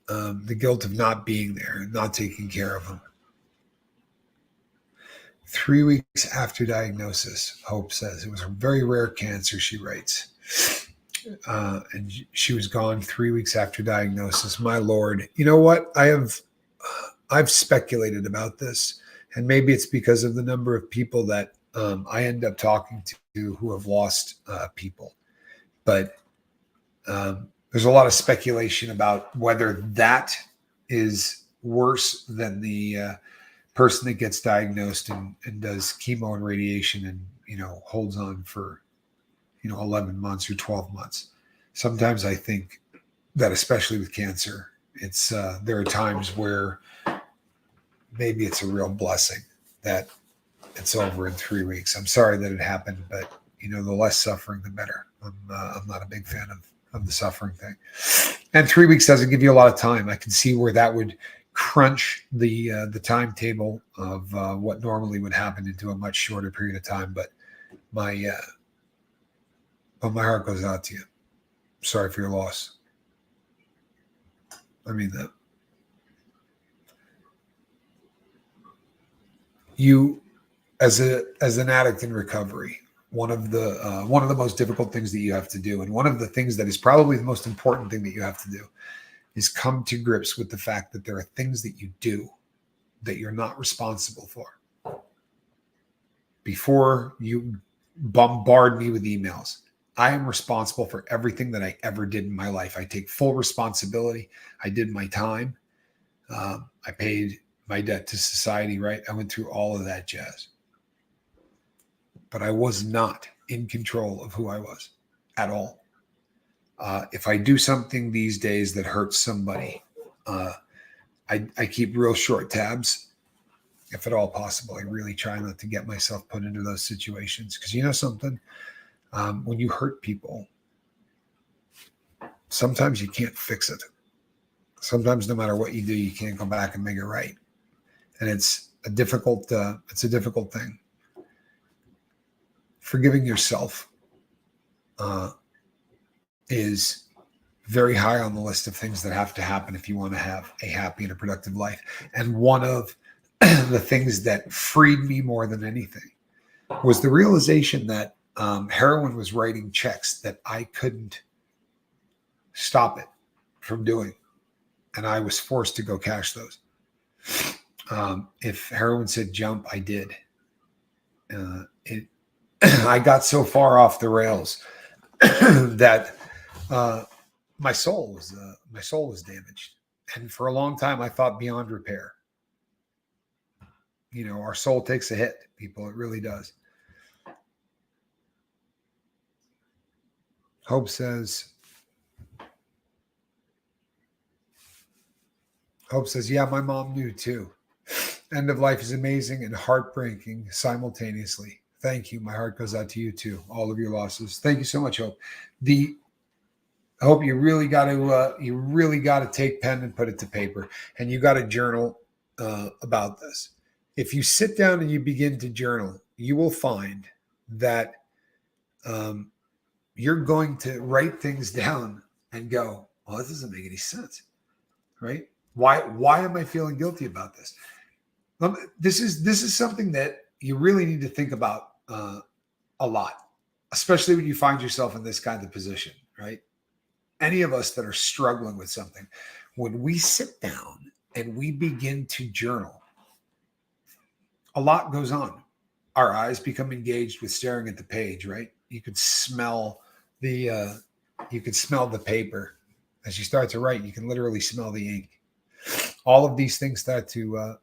Speaker 1: the guilt of not being there and not taking care of him. 3 weeks after diagnosis, Hope says, it was a very rare cancer, she writes. And she was gone 3 weeks after diagnosis. My Lord, you know what? I've speculated about this, and maybe it's because of the number of people that I end up talking to who have lost people. But there's a lot of speculation about whether that is worse than the person that gets diagnosed and does chemo and radiation and holds on for 11 months or 12 months. Sometimes I think that, especially with cancer, it's there are times where maybe it's a real blessing that it's over in 3 weeks. I'm sorry that it happened, but the less suffering, the better. I'm not a big fan of the suffering thing. And 3 weeks doesn't give you a lot of time. I can see where that would crunch the timetable of what normally would happen into a much shorter period of time. But my heart goes out to you. Sorry for your loss. I mean that. You, as an addict in recovery, one of the most difficult things that you have to do, and one of the things that is probably the most important thing that you have to do, is come to grips with the fact that there are things that you do that you're not responsible for. Before you bombard me with emails, I am responsible for everything that I ever did in my life. I take full responsibility. I did my time. I paid my debt to society, right? I went through all of that jazz. But I was not in control of who I was at all. If I do something these days that hurts somebody, I keep real short tabs, if at all possible. I really try not to get myself put into those situations, because you know something, when you hurt people, sometimes you can't fix it. Sometimes no matter what you do, you can't come back and make it right. And it's a difficult thing. Forgiving yourself is very high on the list of things that have to happen if you want to have a happy and a productive life. And one of the things that freed me more than anything was the realization that heroin was writing checks that I couldn't stop it from doing. And I was forced to go cash those. If heroin said jump, I did. I got so far off the rails that my soul was damaged. And for a long time, I thought beyond repair. You know, our soul takes a hit, people. It really does. Hope says, yeah, my mom knew too. End of life is amazing and heartbreaking simultaneously. Thank you. My heart goes out to you too. All of your losses. Thank you so much, Hope. Hope you really got to take pen and put it to paper, and you got to journal about this. If you sit down and you begin to journal, you will find that you're going to write things down and go, "Well, this doesn't make any sense, right? Why am I feeling guilty about this?" This is something that you really need to think about a lot, especially when you find yourself in this kind of position, right? Any of us that are struggling with something, when we sit down and we begin to journal, a lot goes on. Our eyes become engaged with staring at the page, right? You could smell the paper as you start to write. You can literally smell the ink. All of these things start to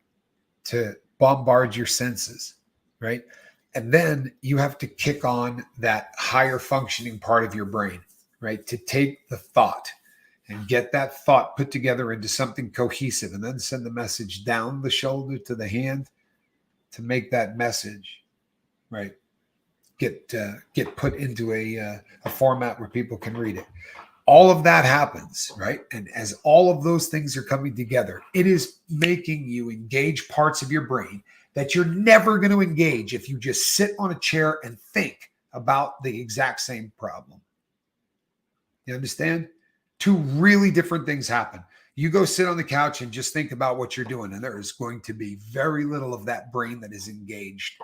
Speaker 1: bombard your senses, right? And then you have to kick on that higher functioning part of your brain, right? To take the thought and get that thought put together into something cohesive, and then send the message down the shoulder to the hand to make that message, right, get put into a format where people can read it. All of that happens, right? And as all of those things are coming together, it is making you engage parts of your brain that you're never going to engage if you just sit on a chair and think about the exact same problem. You understand? Two really different things happen. You go sit on the couch and just think about what you're doing, and there is going to be very little of that brain that is engaged.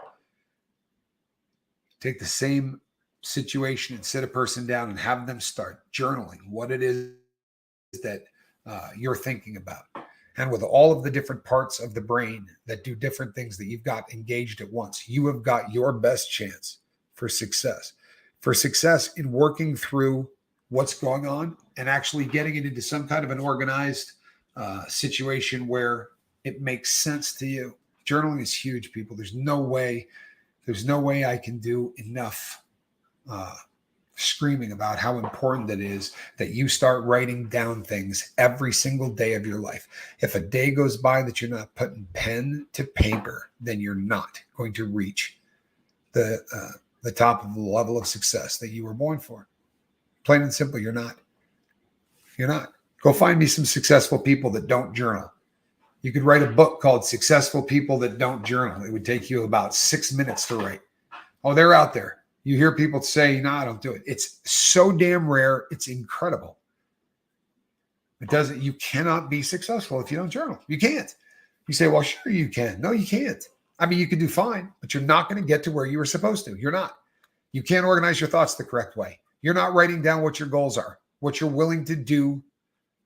Speaker 1: Take the same situation and sit a person down and have them start journaling what it is that you're thinking about. And with all of the different parts of the brain that do different things that you've got engaged at once, you have got your best chance for success. For success in working through what's going on and actually getting it into some kind of an organized situation where it makes sense to you. Journaling is huge, people. There's no way I can do enough screaming about how important it is that you start writing down things every single day of your life. If a day goes by that you're not putting pen to paper, then you're not going to reach the top of the level of success that you were born for. Plain and simple, you're not. You're not. Go find me some successful people that don't journal. You could write a book called Successful People That Don't Journal. It would take you about 6 minutes to write. Oh, they're out there. You hear people say, no, I don't do it. It's so damn rare. It's incredible. You cannot be successful if you don't journal. You can't. You say, well, sure you can. No, you can't. I mean, you can do fine, but you're not going to get to where you were supposed to. You're not. You can't organize your thoughts the correct way. You're not writing down what your goals are, what you're willing to do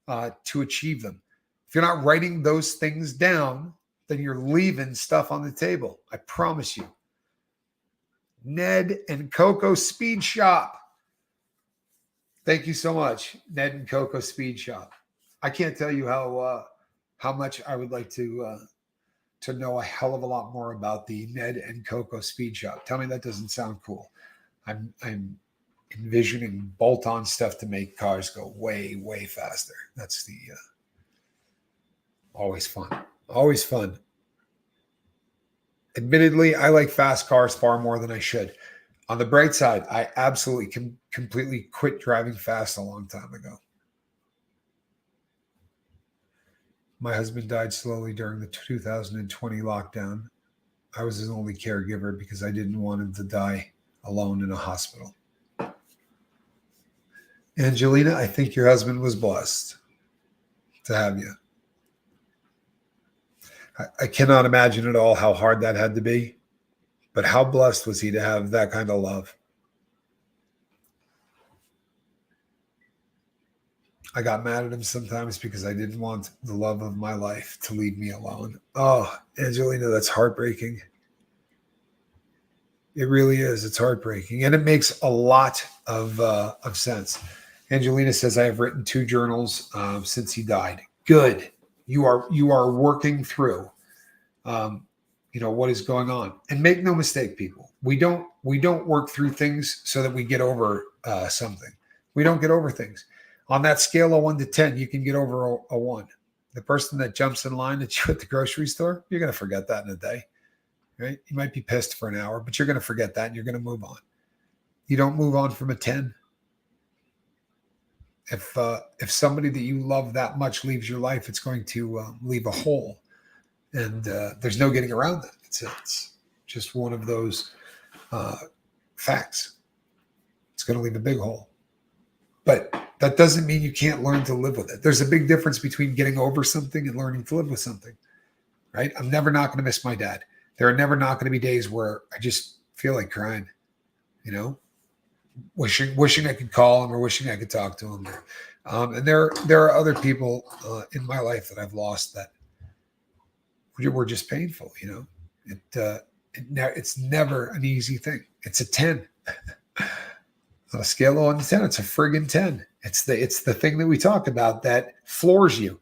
Speaker 1: to achieve them. If you're not writing those things down, then you're leaving stuff on the table. I promise you. Ned and Coco Speed Shop. Thank you so much, Ned and Coco Speed Shop. I can't tell you how much I would like to know a hell of a lot more about the Ned and Coco Speed Shop. Tell me that doesn't sound cool. I'm envisioning bolt-on stuff to make cars go way, way faster. That's the always fun. Always fun. Admittedly, I like fast cars far more than I should. On the bright side, I absolutely completely quit driving fast a long time ago. My husband died slowly during the 2020 lockdown. I was his only caregiver because I didn't want him to die alone in a hospital. Angelina, I think your husband was blessed to have you. I cannot imagine at all how hard that had to be, but how blessed was he to have that kind of love? I got mad at him sometimes because I didn't want the love of my life to leave me alone. Oh, Angelina, that's heartbreaking. It really is. It's heartbreaking, and it makes a lot of sense. Angelina says, "I have written 2 journals since he died." Good. You are working through, what is going on. And make no mistake, people. We don't work through things so that we get over something. We don't get over things. On that scale of 1 to 10, you can get over a 1. The person that jumps in line at you at the grocery store, you're going to forget that in a day, right? You might be pissed for an hour, but you're going to forget that and you're going to move on. You don't move on from a 10. If somebody that you love that much leaves your life, it's going to leave a hole, and there's no getting around that. It's just one of those facts. It's going to leave a big hole, but that doesn't mean you can't learn to live with it. There's a big difference between getting over something and learning to live with something, right? I'm never not going to miss my dad. There are never not going to be days where I just feel like crying, wishing I could call him or wishing I could talk to him. And there are other people in my life that I've lost that were just painful. It's never an easy thing. It's a 10. On a scale of 1 to 10, it's a friggin' 10. It's the thing that we talk about that floors you.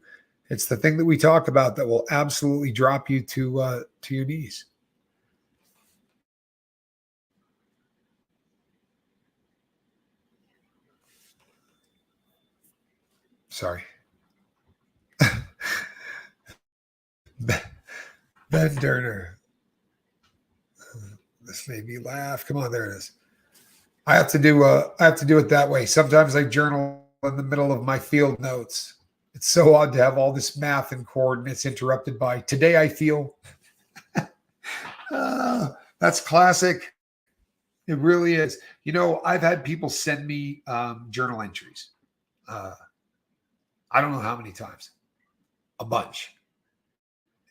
Speaker 1: It's the thing that we talk about that will absolutely drop you to your knees. Sorry. Ben Durner. This made me laugh. Come on, there it is. I have to do it that way. Sometimes I journal in the middle of my field notes. It's so odd to have all this math and coordinates interrupted by "today I feel." That's classic. It really is. I've had people send me journal entries. I don't know how many times. A bunch.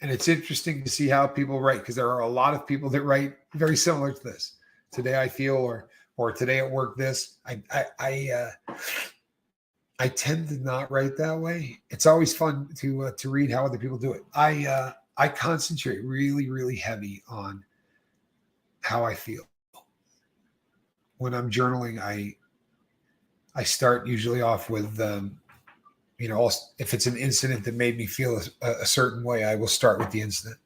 Speaker 1: And it's interesting to see how people write, because there are a lot of people that write very similar to this. Today I feel, or today at work this. I tend to not write that way. It's always fun to read how other people do it. I concentrate really, really heavy on how I feel. When I'm journaling, I start usually off with if it's an incident that made me feel a certain way, I will start with the incident.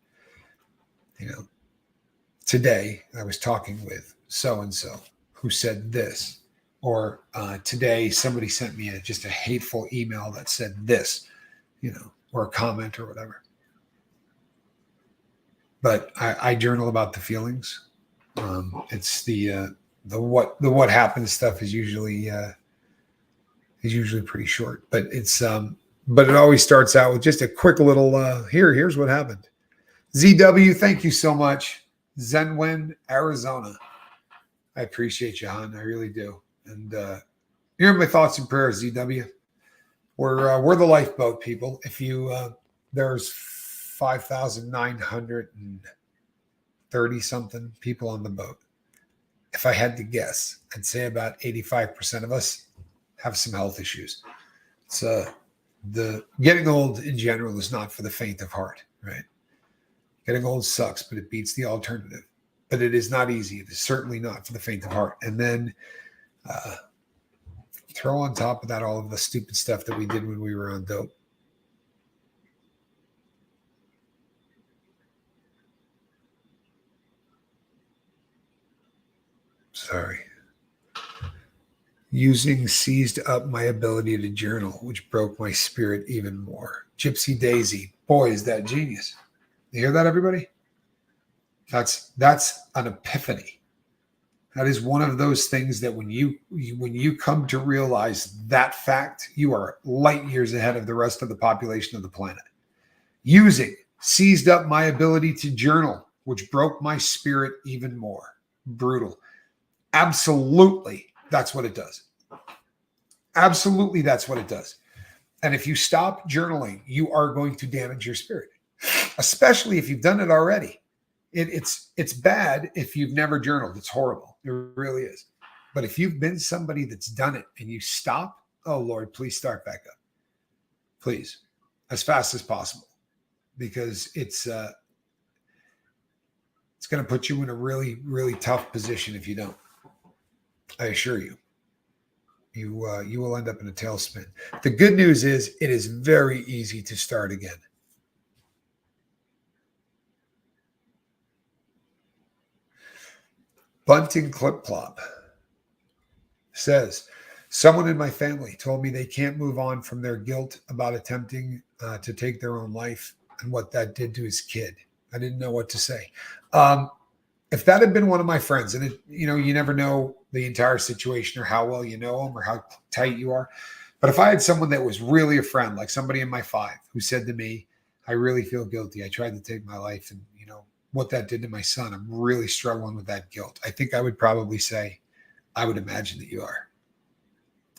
Speaker 1: Today I was talking with so-and-so who said this, or today somebody sent me just a hateful email that said this, or a comment or whatever. But I journal about the feelings. It's the what happened stuff is usually pretty short, but but it always starts out with just a quick little here's what happened. ZW, thank you so much. Zenwen, Arizona. I appreciate you, hon. I really do. And here are my thoughts and prayers, ZW. We're the lifeboat, people. If you there's 5,930 something people on the boat. If I had to guess, I'd say about 85% of us have some health issues. So the getting old in general is not for the faint of heart, right? Getting old sucks, but it beats the alternative. But it is not easy. It is certainly not for the faint of heart. And then throw on top of that all of the stupid stuff that we did when we were on dope. Sorry. Using seized up my ability to journal, which broke my spirit even more. Gypsy Daisy. Boy, is that genius. You hear that, everybody? That's an epiphany. That is one of those things that when you come to realize that fact, you are light years ahead of the rest of the population of the planet. Using seized up my ability to journal, which broke my spirit even more. Brutal. Absolutely, that's what it does. Absolutely, that's what it does. And if you stop journaling, you are going to damage your spirit, especially if you've done it already. It's bad if you've never journaled. It's horrible. It really is. But if you've been somebody that's done it and you stop, oh Lord, please start back up. Please, as fast as possible, because it's going to put you in a really, really tough position if you don't. I assure you. You will end up in a tailspin. The good news is it is very easy to start again. Bunting Clip Clop says, someone in my family told me they can't move on from their guilt about attempting to take their own life and what that did to his kid. I didn't know what to say. If that had been one of my friends, and you never know the entire situation or how well you know them or how tight you are. But if I had someone that was really a friend, like somebody in my 5 who said to me, I really feel guilty. I tried to take my life, and what that did to my son, I'm really struggling with that guilt. I think I would probably say, I would imagine that you are.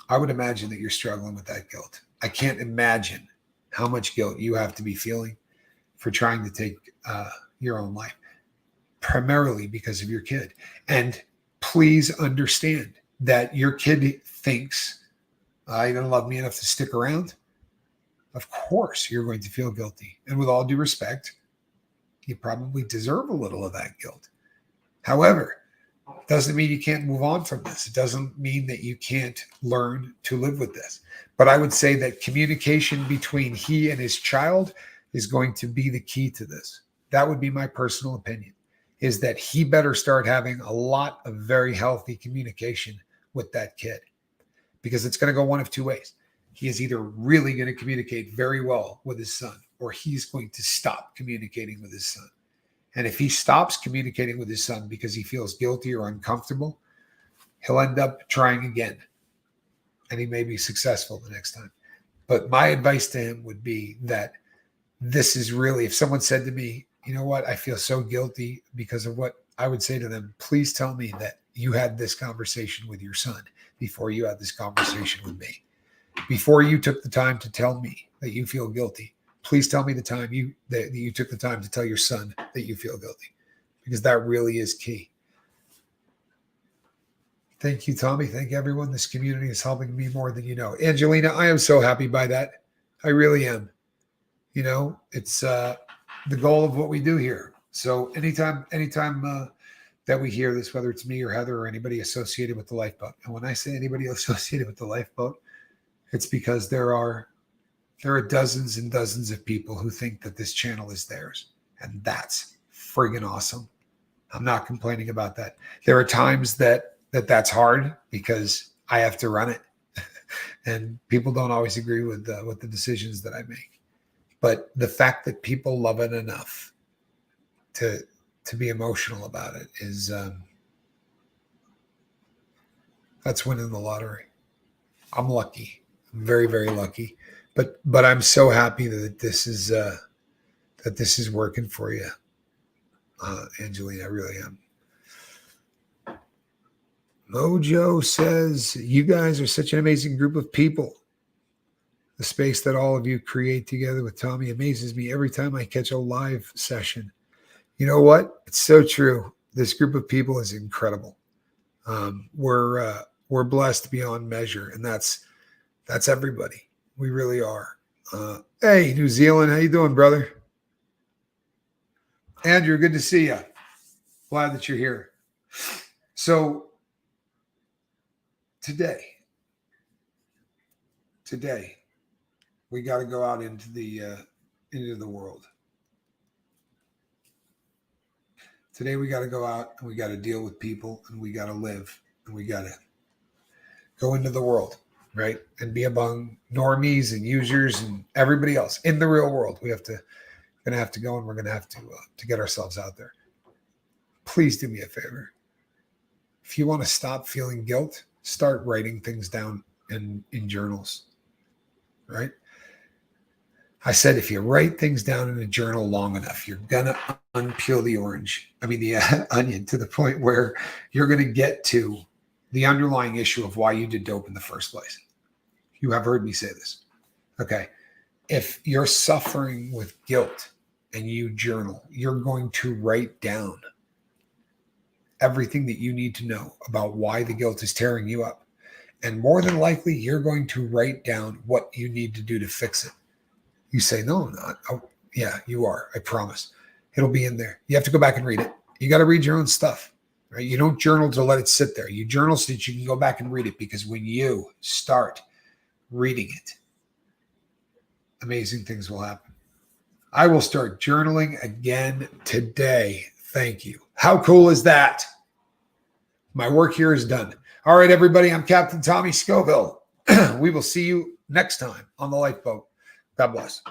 Speaker 1: I would imagine that you're struggling with that guilt. I can't imagine how much guilt you have to be feeling for trying to take your own life, primarily because of your kid. And please understand that your kid thinks, you don't love me enough to stick around. Of course, you're going to feel guilty. And with all due respect, you probably deserve a little of that guilt. However, it doesn't mean you can't move on from this. It doesn't mean that you can't learn to live with this. But I would say that communication between he and his child is going to be the key to this. That would be my personal opinion, is that he better start having a lot of very healthy communication with that kid, because it's going to go one of two ways. He is either really going to communicate very well with his son, or he's going to stop communicating with his son. And if he stops communicating with his son because he feels guilty or uncomfortable, he'll end up trying again. And he may be successful the next time. But my advice to him would be that this is really, if someone said to me, you know what, I feel so guilty because of what, I would say to them, please tell me that you had this conversation with your son before you had this conversation with me. Before you took the time to tell me that you feel guilty, please tell me the time that you took the time to tell your son that you feel guilty, because that really is key. Thank you, Tommy. Thank everyone. This community is helping me more than you know. Angelina, I am so happy by that. I really am. It's the goal of what we do here. So anytime that we hear this, whether it's me or Heather or anybody associated with the lifeboat, and when I say anybody associated with the lifeboat, it's because there are dozens and dozens of people who think that this channel is theirs. And that's friggin' awesome. I'm not complaining about that. There are times that's hard because I have to run it. And people don't always agree with the decisions that I make. But the fact that people love it enough to be emotional about it is that's winning the lottery. I'm lucky. I'm very, very lucky. But I'm so happy that this is working for you, Angelina. I really am. Mojo says, you guys are such an amazing group of people. The space that all of you create together with Tommy amazes me every time I catch a live session. You know what? It's so true. This group of people is incredible. We're blessed beyond measure, and that's everybody. We really are. Hey, New Zealand, how you doing, brother? Andrew, good to see you. Glad that you're here. So today, we got to go out into the world. Today we got to go out and we got to deal with people, and we got to live, and we got to go into the world, right? And be among normies and users and everybody else in the real world. We're going to have to go, and we're going to have to get ourselves out there. Please do me a favor. If you want to stop feeling guilt, start writing things down in journals, right? I said, if you write things down in a journal long enough, you're going to unpeel the onion to the point where you're going to get to the underlying issue of why you did dope in the first place. You have heard me say this. Okay. If you're suffering with guilt and you journal, you're going to write down everything that you need to know about why the guilt is tearing you up. And more than likely, you're going to write down what you need to do to fix it. You say, no, I'm not. Oh, yeah, you are. I promise. It'll be in there. You have to go back and read it. You got to read your own stuff, right? You don't journal to let it sit there. You journal so that you can go back and read it, because when you start reading it, amazing things will happen. I will start journaling again today. Thank you. How cool is that? My work here is done. All right, everybody. I'm Captain Tommy Scoville. We will see you next time on the Lifeboat. God bless.